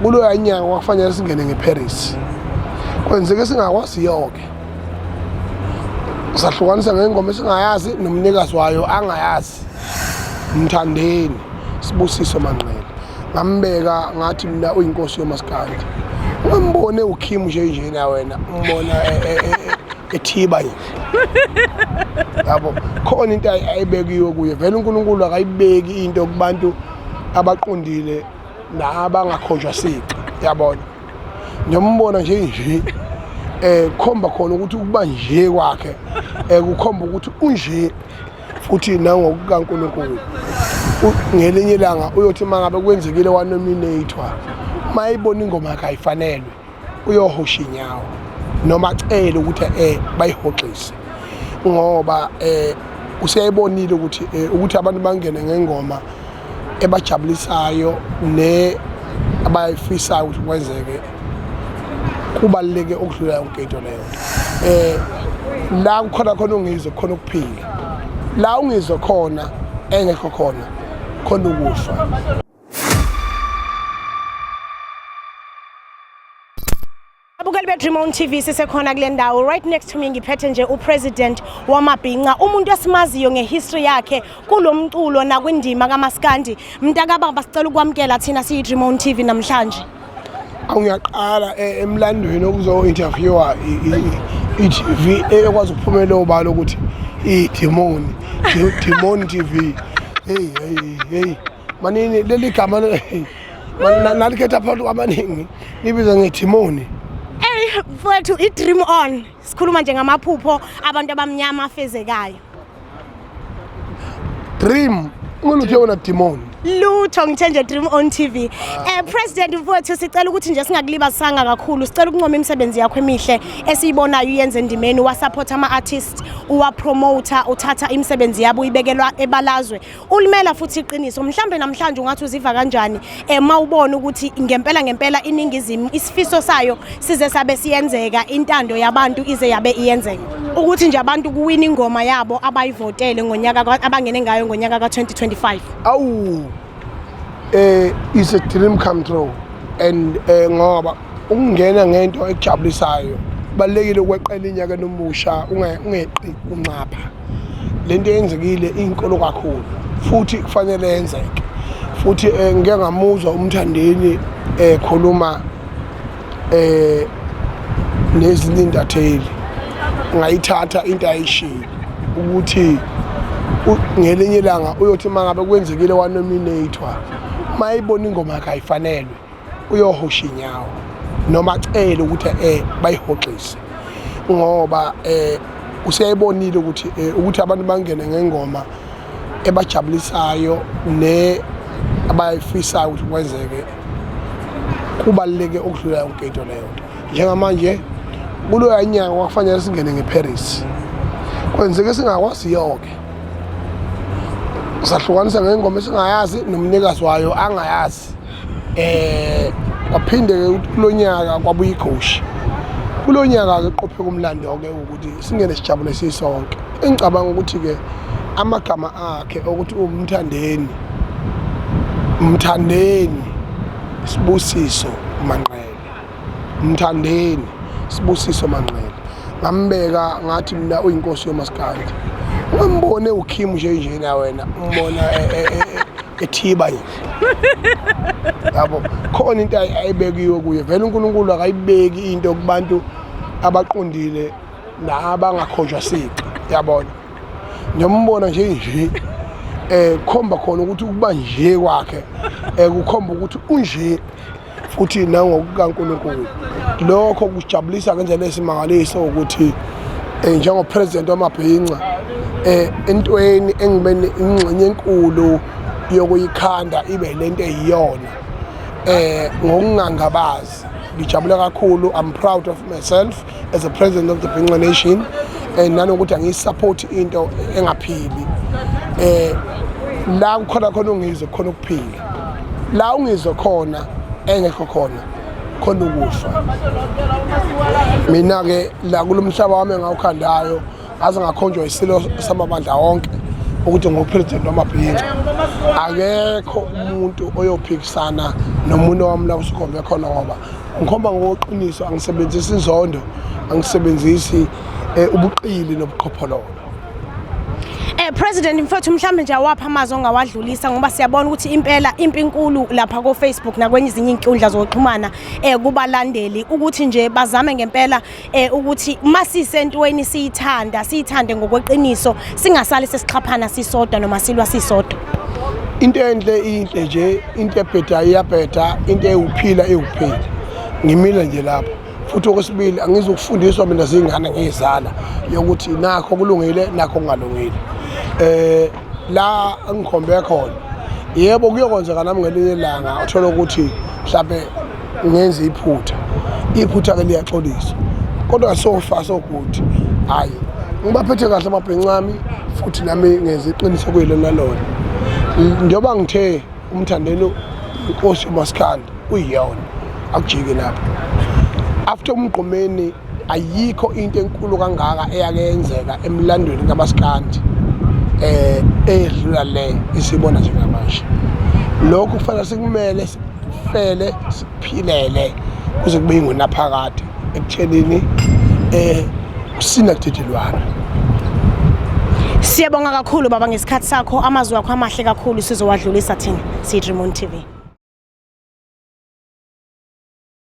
Kulo yanyanga kwakufanele singene ngeParis. Kwenzeke singakwazi yonke. Sahlukanisa ngengoma esingayazi nomnikazi wayo angayazi. Mthandeni Sibusiso Manqele. Ngambeka ngathi mina uyinkosi yomaskandi. Ngambone uKim nje na wena umbona ethiba yini. Yabo khona into ayibekiwe kuye vele uNkulunkulu akayibeki into kubantu abaqondile nabangakhonjwa siqi yabona ngiyombona nje khomba khona ukuthi ukuba nje kwakhe kukhomba ukuthi unje futhi nangokukaNkulunkulu ngelinye ilanga uyothi mangabe kwenzekile wanominatewa mayibona ingoma yakhe ayifanelwe uyohosha inyawo noma acele ukuthi bayihoxise ngoba usiyayibonile ukuthi abantu bangene ngengoma ebajabulisayo abayifisayo ukuthi kwenzeke kubaleke okudlula yonke into leyo. La khona ungizwe khona ukuphila. La ungizwe khona engekho khona ukufa. Abukeli be-Dream On TV sisekhona kule ndawo. Right next to me ngiphethe nje upresident wamaBhinqa, umuntu esimaziyo ngehistory yakhe kulomculo nakwindima kaMaskandi. Mntakababa sicela ukwamkela thina siyi-Dream On TV namhlanje. Ngiyaqala emlandweni okuzo-interviewa i-TV ekwazi ukuphumela obalo ukuthi i-Demon TV. Hey manini leli gama nalikhetha abantu abaningi libiza ngeDemon. Mfowethu i-Dream On sikhuluma nje ngamaphupho abantu abamnyama afezekayo. Dream ngiluthe wona Demon. Lutho ngithe nje Dream On TV. President mfowethu sicela ukuthi nje singakulibazisanga kakhulu, sicela ukuncoma imisebenzi yakho emihle esiyibonayo uyenze endimeni wa support ama artists, uwa promoter, uthatha imisebenzi yabo uyibekelwa ebalazwe. Ulimela futhi iqiniso. Mhlambe namhlanje ungathi uziva kanjani mawubona ukuthi ngempela iningizimu isifiso sayo size sabe siyenzeka, intando yabantu ize yabe iyenzeka. Ukuthi nje abantu kuwina ingoma yabo abayivotele ngonyaka abangene ngayo ngonyaka ka2025. It's a dream come true and ngoba ungena ngento ejabulisayo balekile ukweqela inyaka nomusha ungeqi unqapha lento yenzekile inkolo kakhulu futhi kufanele yenzeke futhi ngeke ngamuzwa umthandeni khuluma nezinindatheli ngayithatha into ayishiya ukuthi ngelinye ilanga uyothi mangabe kwenzekile wanominatewa mayibona ingoma yakhe ayifanelwe uyohosha inyawo noma acele ukuthi bayihoxise ngoba usiyayibonile ukuthi abantu bangene ngengoma ebajabulisayo abayifisayo ukuthi kwenzeke kubaleke okudlula yonke into leyo. Njengamanje kulo yanyanga kwakufanele singene ngeParis. Kwenzeke singakwazi yonke. Sahlukanisa ngengoma esingayazi nomnikazi wayo angayazi. Waphinde kulonyaka kwabuya ikhoshi. Kulonyaka ke qophe kumlando ke ukuthi singene sijabule sisonke. Engicabanga ukuthi ke amagama akhe ukuthi Mthandeni Sibusiso Manqele. Mthandeni Sibusiso Manqele. Ngambeka ngathi mina uyinkosi yomaskandi. Ngambone uKim nje na wena umbona ethiba yini. Yabo khona into ayibekiwe kuye vele uNkulunkulu akayibeki into kubantu abaqondile nabangakhonjwa siqi yabona. Ngiyombona nje khomba khona ukuthi ukuba nje kwakhe kukhomba ukuthi unje futhi nangokukaNkulunkulu. Lokho kujabulisa ngendlela esimangaliso ukuthi njengopresident wamaBhinqa entweni engibene ingxenye enkulu yokuyikhanda ibe lento eyiyona ngokungangabazi. Ngijabule kakhulu. I'm proud of myself as a president of the Bhinqa Nation nanokuthi angiyisupport into engaphili. La khona ungizwe khona ukuphila. La ungizwe khona engekho khona ukufa. Mina ke la kulomhlaba wami engawukhandayo aze ngakhonjwa isilo samabandla wonke ukuthi ngopresident wamabhinqa akekho umuntu oyophikisana nomuntu wami la usikhombe khona ngoba ngikhomba ngoqiniso angisebenzisi inzondo angisebenzisi ubuqili nobuqhophololo. President mfowethu mhlambe nje awapha amazwi ongawadlulisa ngoba siyabona ukuthi impela impi inkulu lapha ko Facebook nakwenye izinye inkundla zokuxhumana kubalandeli ukuthi nje bazame ngempela ukuthi masisentweni siyithande ngokweqiniso singasali sesixhaphana sisodwa noma silwa sisodwa. Into enhle inhle nje into ebheda iyabheda into ewuphila ewuphila ngimila nje lapho futhi okwesibili angizokufundiswa mina zingane ngizala yokuthi nakho kulungile nakho kungalungile. La ngikhombe khona yebo kuyokwenzeka nami ngelinye ilanga uthola ukuthi mhlawumbe ngenze iphutha ke liyaxolisa kodwa sofa so good hayi ngibaphethe kahle amabhinqa ami futhi nami ngenze iqiniso kuyilo nalona njengoba ngithe umthandelo inkosi uMaskandi uyiyona akujike lapha after umgqomeni ayikho into enkulu kangaka eyakenzeka emlandweni kaMaskandi edlula le isibona njengamanje. Lokho kufanele sikumele sifele siphilele kuze kube ingunaphakade ekuthenini sinakuthethelwana. Siyabonga kakhulu baba ngesikhathi sakho amazwi akho amahle kakhulu sizowadlulisa thina siyi Dream On TV.